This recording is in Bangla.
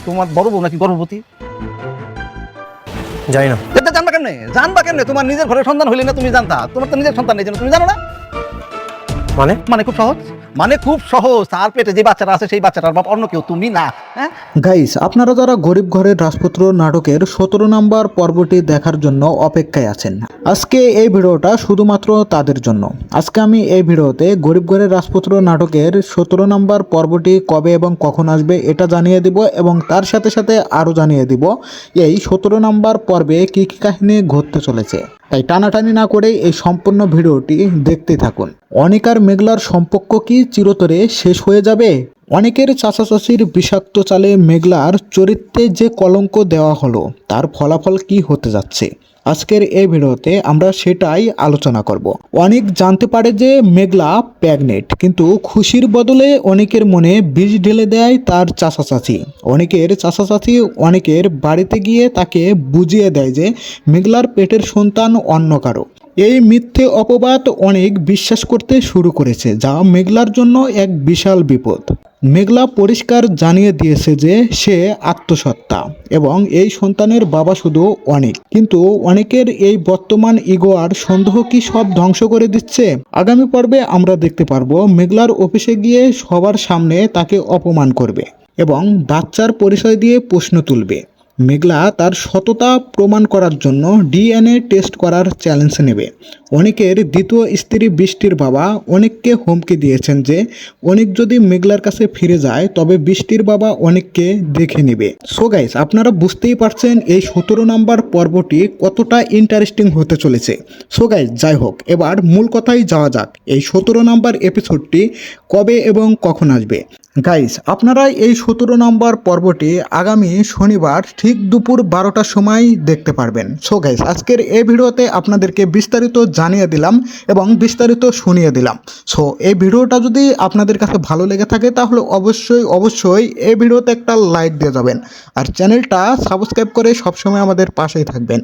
তোমার বড় বউ নাকি গর্ভবতী? জানি না। এটা জানবা কেমনে? তোমার নিজের ঘরে সন্তান হইলে না তুমি জানতা? তোমার তো নিজের সন্তান নেই, তুমি জানো না? মানে মানে খুব সহজ, তার পেটে যে বাচ্চাটা আছে সেই বাচ্চাটার বাপ অন্য কেউ, তুমি না। হ্যাঁ গাইস, আপনারা যারা গরিব ঘরের রাজপুত্র নাটকের 17 নম্বর পর্বটি দেখার জন্য অপেক্ষায় আছেন, আজকে এই ভিডিওটা শুধুমাত্র তাদের জন্য। আজকে আমি এই ভিডিওতে গরিব ঘরের রাজপুত্র নাটকের 17 নম্বর পর্বটি কবে এবং কখন আসবে এটা জানিয়ে দিব, এবং তার সাথে সাথে আরও জানিয়ে দিব এই 17 নম্বর পর্বে কী কী কাহিনী ঘটতে চলেছে। তাই টানাটানি না করে এই সম্পূর্ণ ভিডিওটি দেখতে থাকুন। অনিক আর মেঘলার সম্পর্ক কি চিরতরে শেষ হয়ে যাবে? অনেকের চাচাচাচির বিষাক্ত চালে মেঘলার চরিত্রে যে কলঙ্ক দেওয়া হলো তার ফলাফল কি হতে যাচ্ছে, আজকের এই ভিডিওতে আমরা সেটাই আলোচনা করব। অনেক জানতে পারে যে মেঘলা প্রেগনেন্ট, কিন্তু খুশির বদলে অনেকের মনে বিষ ঢেলে দেয় তার চাচাচাচি। অনেকের চাচাচাচি অনেকের বাড়িতে গিয়ে তাকে বুঝিয়ে দেয় যে মেঘলার পেটের সন্তান অন্য কারো। এই মিথ্যে অপবাদ অনেক বিশ্বাস করতে শুরু করেছে, যা মেঘলার জন্য এক বিশাল বিপদ। মেঘলা পরিষ্কার জানিয়ে দিয়েছে যে সে আত্মসত্ত্বা এবং এই সন্তানের বাবা শুধু অনেক, কিন্তু অনেকের এই বর্তমান ইগো আর সন্দেহ কি সব ধ্বংস করে দিচ্ছে। আগামী পর্বে আমরা দেখতে পারবো মেঘলার অফিসে গিয়ে সবার সামনে তাকে অপমান করবে এবং বাচ্চার পরিচয় দিয়ে প্রশ্ন তুলবে। মেঘলা তার সততা প্রমাণ করার জন্য ডিএনএ টেস্ট করার চ্যালেঞ্জ নেবে। অনেকের দ্বিতীয় স্ত্রী বৃষ্টির বাবা অনেককে হুমকি দিয়েছেন যে অনেক যদি মেঘলার কাছে ফিরে যায় তবে বৃষ্টির বাবা অনেককে দেখে নেবে। সো গাইস, আপনারা বুঝতেই পারছেন এই 17 নম্বর পর্বটি কতটা ইন্টারেস্টিং হতে চলেছে। সো গাইস, যাই হোক, এবার মূল কথায় যাওয়া যাক। এই 17 নম্বর এপিসোডটি কবে এবং কখন আসবে? গাইস, আপনারা এই 17 নম্বর পর্বটি আগামী শনিবার ঠিক দুপুর 12টার সময় দেখতে পারবেন। সো গাইস, আজকের এই ভিডিওতে আপনাদেরকে বিস্তারিত জানিয়ে দিলাম এবং বিস্তারিত শুনিয়ে দিলাম। সো এই ভিডিওটা যদি আপনাদের কাছে ভালো লেগে থাকে তাহলে অবশ্যই এই ভিডিওতে একটা লাইক দিয়ে যাবেন আর চ্যানেলটা সাবস্ক্রাইব করে সবসময় আমাদের পাশেই থাকবেন।